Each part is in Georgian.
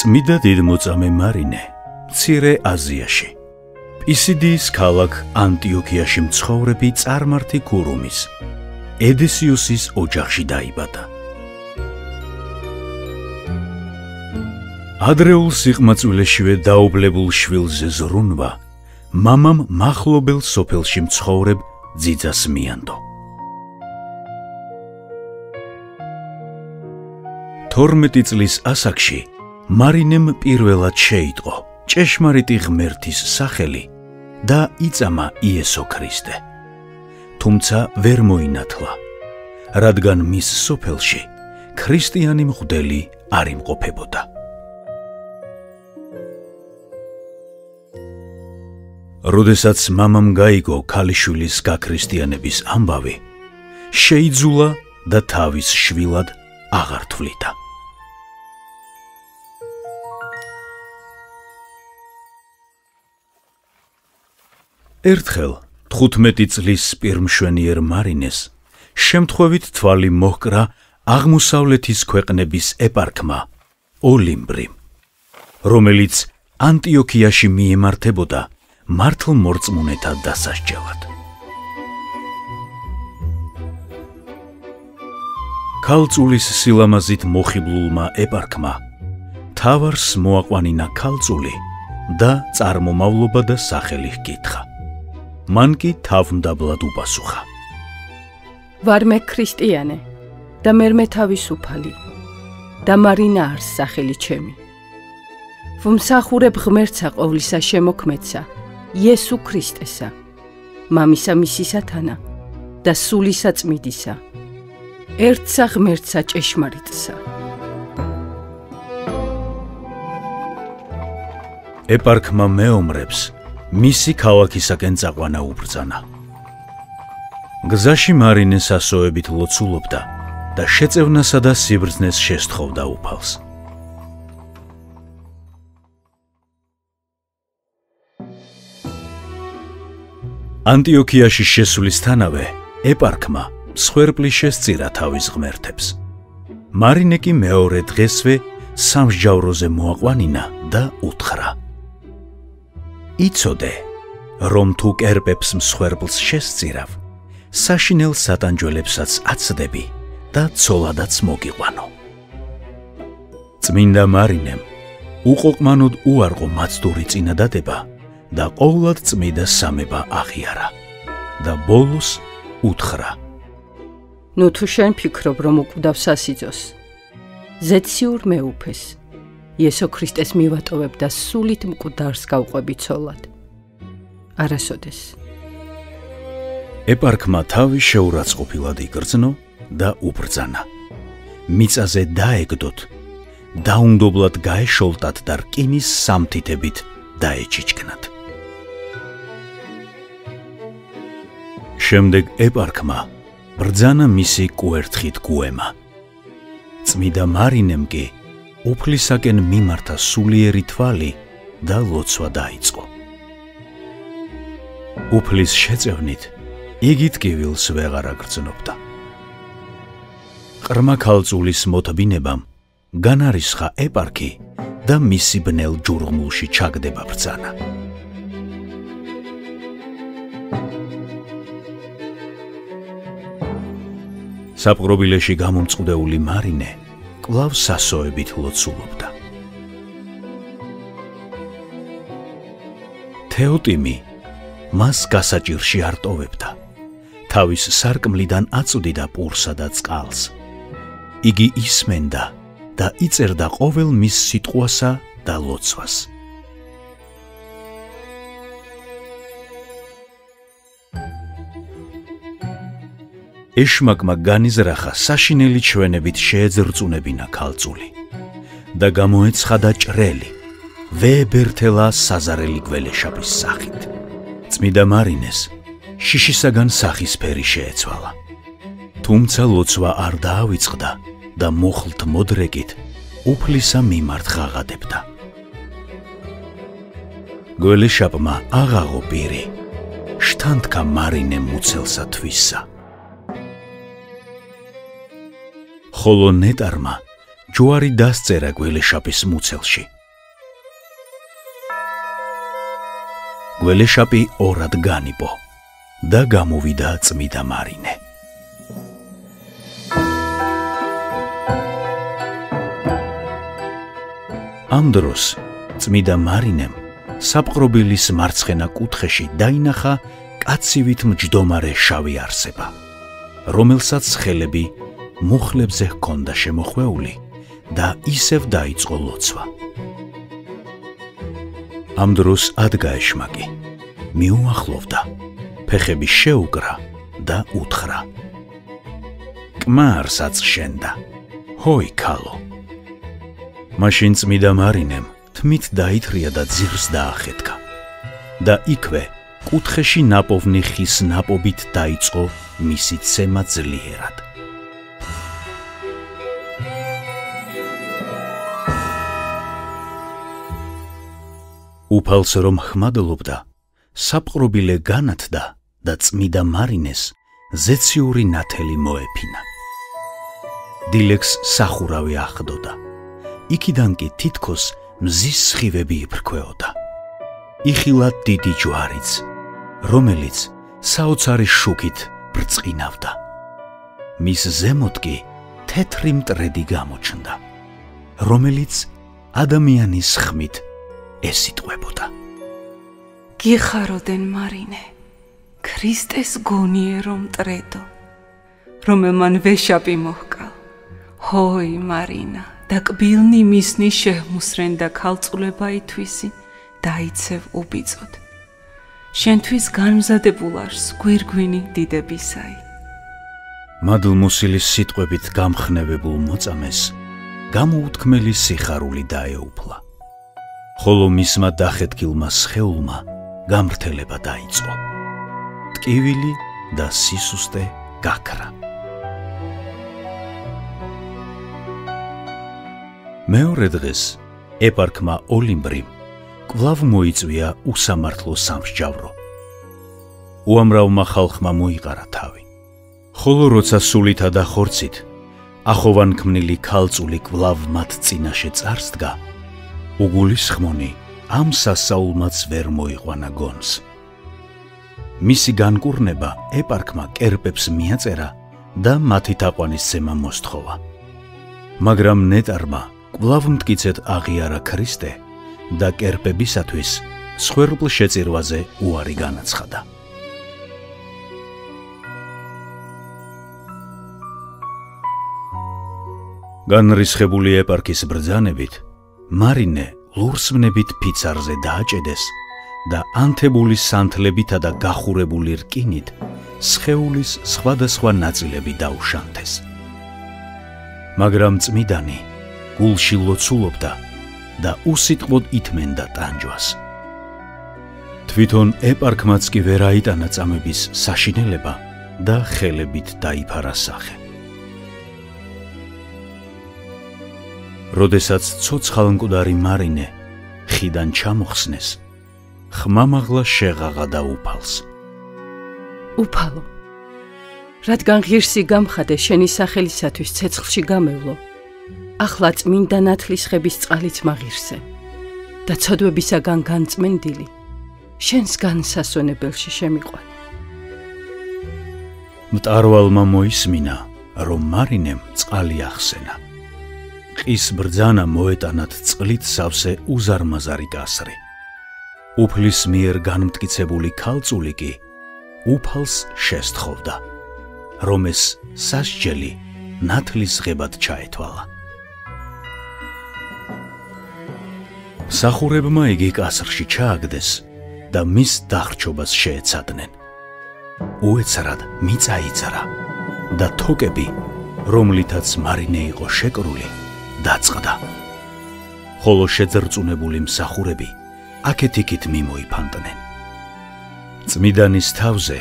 წმიდა დიდმოწამე მარინე მცირე აზიაში პისიდიის ქალაქ ანტიოქიაში მცხოვრები წარმართი ქურუმის ედესიუსის ოჯახში დაიბადა. ადრეულ სიყმაწვილეშივე დაობლებულ შვილზე ზრუნვა მამამ მახლობელ სოფელში მცხოვრებ ძიძას მიანდო. 12 წლის ასაკში მარინემ პირველად შეიტყო ჭეშმარიტი ღმერთის სახელი და იწამა იესო ქრისტე. თუმცა ვერ მოინათლა, რადგან მის სოფელში ქრისტიანი მღვდელი არ იმყოფებოდა. როდესაც მამამ გაიგო ქალიშვილის გაქრისტიანების ამბავი, შეიძულა და თავის შვილად აღარ თვლიდა. ერთხელ 15 წლის პირმშვენიერ მარინეს შემთხვევით თვალი მოჰკრა აღმოსავლეთის ქვეყნების ეპარქმა ოლიმბრიმ, რომელიც ანტიოქიაში მიემართებოდა მართლმორწმუნეთა დასასჯელად. ქალწულის სილამაზით მოხიბლულმა ეპარქმა თავარს მოაყვანინა ქალწული და წარმომავლობა და სახელი ჰკითხა. მან კი თავმდაბლად უპასუხა: ვარ მე ქრისტიანე და მერმე თავისუფალი და მარინა არის სახელი ჩემი. ვმსახურებ ღმერთსა ყოვლისა შემოქმედსა, იესო ქრისტესა, მამისა მისისათანა და სულისა წმიდისა, ერთსა ღმერთსა ჭეშმარიტსა. ეპარქმა მეომრებს მისი ქალაქისაკენ წაყვანა უბრძანა. გზაში მარინე სასოებით ლოცულობდა და შეწევნასა და სიბრძნეს შესთხოვდა უფალს. ანტიოქიაში შესვლისთანავე ეპარქმა მსხვერპლი შესწირა თავის ღმერთებს. მარინე კი მეორე დღესვე სამსჯავროზე მოაყვანინა და უთხრა: იცოდე, რომ თუ კერპებს მსხვერპლს შესწირავ, საშინელ სატანჯველებსაც აცდები და ცოლადაც მოგიყვანო. წმინდა მარინემ უყოყმანოდ უარყო მაცდური წინადადება და ყოვლად წმიდა სამება აღიარა და ბოლოს უთხრა: ნუ თუ შენ ფიქრობ, რომ უკვდავ სასიძოს, ზეციურ მეუფეს იესო ქრისტეს მივატოვებ და სულით მკვდარს გავყვები ცოლად. არასოდეს. ეპარქმა თავი შეურაცხყოფილად იგრძნო და უბრძანა: მიწაზე დაეგდოთ, დაუნდობლად გაეშოლტათ და რკინის სამთითებით დაეჩიჩქნათ. შემდეგ ეპარქმა ბრძანა მისი კუერთხით გუემა. წმიდა მარინემ კი უფლისაკენ მიმართა სულიერი თვალი და ლოცვა დაიწყო. უფლის შეწევნით იგი ტკივილს ვეღარ აგრძნობდა. ყრმა ქალწულის მოთბინებამ განარისხა ეპარქი და მისი ბნელ ჯურღმულში ჩაგდება ბრძანა. საპყრობილეში გამომწყდეული მარინე კვლავ სასოებით ლოცულობდა. თეოტიმი მას გასაჭირში არ ტოვებდა, თავის სარკმლიდან აწვდიდა პურსა და წყალს. იგი ისმენდა და იწერდა ყოველ მის სიტყვასა და ლოცვას. ეშმაკმა განიზრახა საშინელი ჩვენებით შეეძრწუნებინა ქალწული და გამოეცხადა ჭრელი, ვეებერთელა საზარელი გველეშაპის სახით. წმიდა მარინეს შიშისაგან სახისფერი შეეცვალა, თუმცა ლოცვა არ დაავიწყდა და მუხლთ მოდრეკით უფლისა მიმართ ღაღადებდა. გველეშაპმა აღაღო პირი, შთანთქა მარინე მუცელსა თვისსა. ხოლო ნეტარმა ჯვარი დასწერა გველეშაპის მუცელში გველეშაპი ორად განიპო და გამოვიდა წმიდა მარინე. ამ დროს წმიდა მარინემ საპყრობილის მარცხენა კუთხეში დაინახა კაცივით მჯდომარე შავი არსება, რომელსაც ხელები მუხლებზე ჰქონდა შემოხვეული და ისევ დაიწყო ლოცვა. ამ დროს ადგა ეშმაკი, მიუახლოვდა, ფეხები შეუკრა და უთხრა: კმარს აწშენდა, ჰოი ქალო. მაშინ წმიდა მარინემ თმით დაითრია და ძირს დაახეთქა და იქვე კუთხეში ნაპოვნი ხის ნაპობით დაიწყო მისი ცემა ძლიერად. უფალს რომ ხმადლობდა, საპყრობილე განათდა და წმიდა მარინეს ზეციური ნათელი მოეფინა. დილეგს სახურავი ახლდოდა. იქიდან კი თითქოს მზის სხივები იფრქვეოდა. იხილა დიდი ჯვარიც, რომელიც საოცარი შუქით ბრწყინავდა. მის ზემოთ კი თეთრი მტრედი გამოჩნდა, რომელიც ადამიანის ხმით ესიტყვებოდა: გიხაროდენ მარინე, ქრისტეს გონიერო მტრედო, რომელმან ვეშაპი მოჰკალ, ჰოი მარინა, და კბილნი მისნი შეჰმუსრენ და ქალწულება ითვისი, დაიცევ უბიწოდ. შენთვის განმზადებულარს გვირგვინი დიდებისაი. მადლმოსილის სიტყვებით გამხნევებულ მოწამეს გამოუთქმელი სიხარული დაეუფლა, ხოლო მისმა დახეთქილმა სხეულმა გამრთელება დაიწყო. ტკივილი და სისუსტე გაქრა. მეორე დღეს ეპარქმა ოლიმბრიმ კვლავ მოიწვია უსამართლო სამსჯავრო. უამრავმა ხალხმა მოიყარა თავი, ხოლო როცა სულითა და ხორცით ახოვანქმნილი ქალწული კვლავ მათ წინაშე წარსდგა, უგულისხმონი ამ სასაულმაც ვერ მოიყვანა გონს. მისი განკურნება ეპარქმა კერპებს მიაწერა და მათი თაყვანისცემა მოსთხოვა. მაგრამ ნეტარმა კვლავ მტკიცედ აღიარა ქრისტე და კერპებისათვის მსხვერპლ შეწირვაზე უარი განაცხადა. განრისხებული ეპარქის ბრძანებით მარინე ლურსმნებით ფიცარზე დააჭედეს და ანთებული სანთლებითა და გახურებული რკინით სხეულის სხვადასხვა ნაწილები დაუშანთეს. მაგრამ წმიდანი გულში ლოცულობდა და უსიტყვოდ ითმენდა ტანჯვას. თვითონ ეპარქმაც კი ვერ აიტანა წამების საშინელება და ხელებით დაიფარა სახე. როდესაც ცოცხალმკვდარი მარინე ხიდან ჩამოხსნეს, ხმამაღლა შეღაღა და უფალს: უფალო, რადგან ღირსი გამხადე შენი სახელისათვის ცეცხლში გამევლო, ახლა წმინდა ნათლისხების წყალიც მაღირსე და ცოდვებისაგან განწმენდილი შენს განსასვენებელში შემიყვანე. მტარვალმა მოისმინა, რომ მარინემ წყალი ახსენა. ყის ბრძანა მოეტანათ წყლით სავსე უზარმაზარი კასრი. უფლის მიერ განმტკიცებული ქალწული კი უფალს შესთხოვდა, რომ ეს სასჯელი ნათლისღებად ჩაეთვალა. მსახურებმა იგი კასრში ჩააგდეს და მის დახრჩობას შეეცადნენ. უეცრად მიწა იძრა და თოკები, რომლითაც მარინე იყო შეკრული, დაწყდა. ხოლო შეძრწუნებული მსახურები აქეთ-იქით მიმოიფანტნენ. წმიდანის თავზე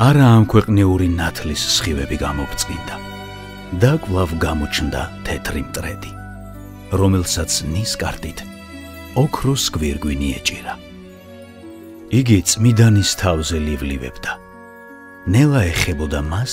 არაამქვეყნიური ნათლის სხივები გამოფწყინდა და კვლავ გამოჩნდა თეთრი მტრედი, რომელსაც ნისკარტით ოქროს გვირგვინი ეჭირა. იგი წმიდანის თავზე ლივლივებდა, ნელა ეხებოდა მას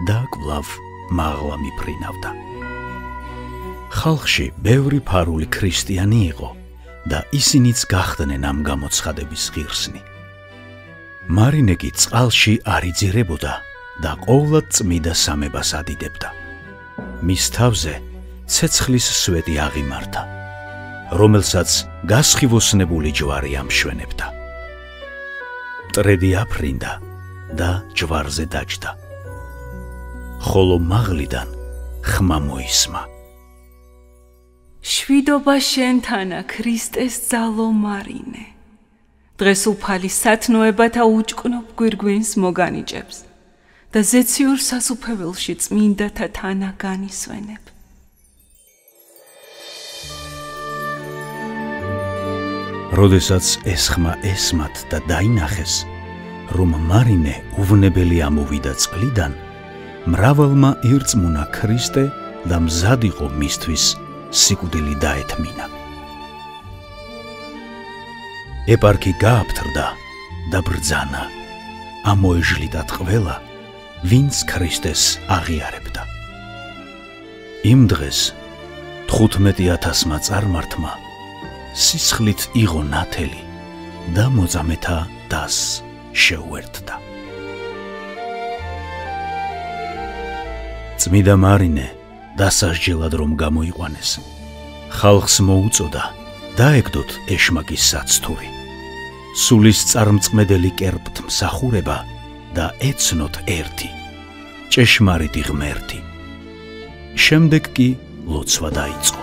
და კვლავ მაღლა მიფრინავდა. ხალხში ბევრი ფარული ქრისტიანი იყო და ისინიც გახდნენ ამ გამოცხადების ღირსნი. მარინე კი წყალში არ იძირებოდა და ყოვლად წმიდა სამებას ადიდებდა. მის თავზე ცეცხლის სვეტი აღიმართა, რომელსაც გასხივოსნებული ჯვარი ამშვენებდა. მტრედი აფრინდა და ჯვარზე დაჯდა, ხოლო მაღლიდან ხმა მოისმა. შვიდობა შენთანა, ქრისტეს ძალო მარინე. დღეს უფალი სათნოებათა უჭკნობ გვირგვინს მოგანიჭებს და ზეციურ სასუფეველში წმინდათა თანა განისვენებ. როდესაც ეს ხმა ესმათ და დაინახეს, რომ მარინე უვნებელი ამოვიდა წყლიდან, მრავალმა ირწმუნა ქრისტე და მზად იყო მისთვის სიკვდილი დაეთმინა. ეპარქი გააფთრდა და ბრძანა, ამოეჟლიტათ ყველა, ვინც ქრისტეს აღიარებდა. იმ დღეს 15,000-მა წარმართმა სისხლით იღო ნათელი და მოწამეთა დასს შეუერთდა. წმიდა მარინე დასასჯელად რომ გამოიყვანეს, ხალხს მოუწოდა დაეგდოთ ეშმაკის საცთური, სულის წარმწყმედელი კერპთ მსახურება და ეცნოთ ერთი, ჭეშმარიტი ღმერთი. შემდეგ კი ლოცვა დაიწყო.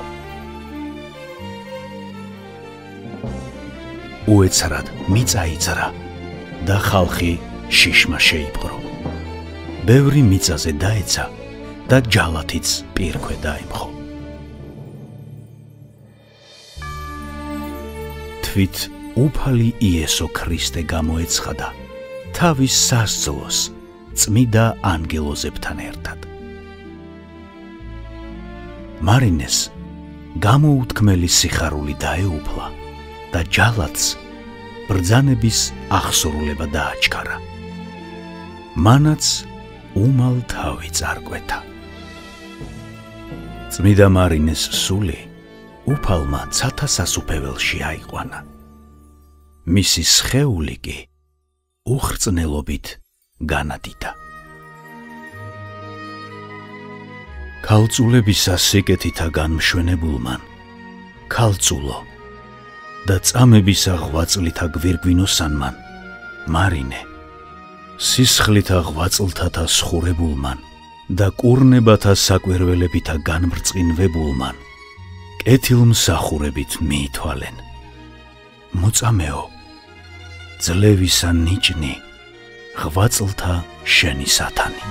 უეცრად მიწა იძრა და ხალხი შიშმა შეიპყრო. ბევრი მიწაზე დაეცა და ჯალათიც პირქვე დაემხო. თვით უფალი იესო ქრისტე გამოეცხადა თავის სასძლოს წმიდა ანგელოზებთან ერთად. მარინეს გამოუთქმელი სიხარული დაეუფლა და ჯალათს ბრძანების აღსრულება დააჩქარა. მანაც უმალ თავი წარკვეთა. წმიდა მარინეს სული უფალმა ცათა სასუფეველში აიყვანა. მისი სხეული კი უხრწნელობით განადიდა. ქალწულებისა სიკეთითა განმშვენებულმან, ქალწულო და წამებისა ღვაწლითა გვირგვინოსანმან, მარინე, სისხლითა ღვაწლთათა სხურებულმან და კურნებათა საკვირველებითა განმრწყინვებულმან, კეთილმსახურებით მიითვალენ. მოწამეო, ძლევისა ნიჭნი, ღვაწლთა შენი სათანი.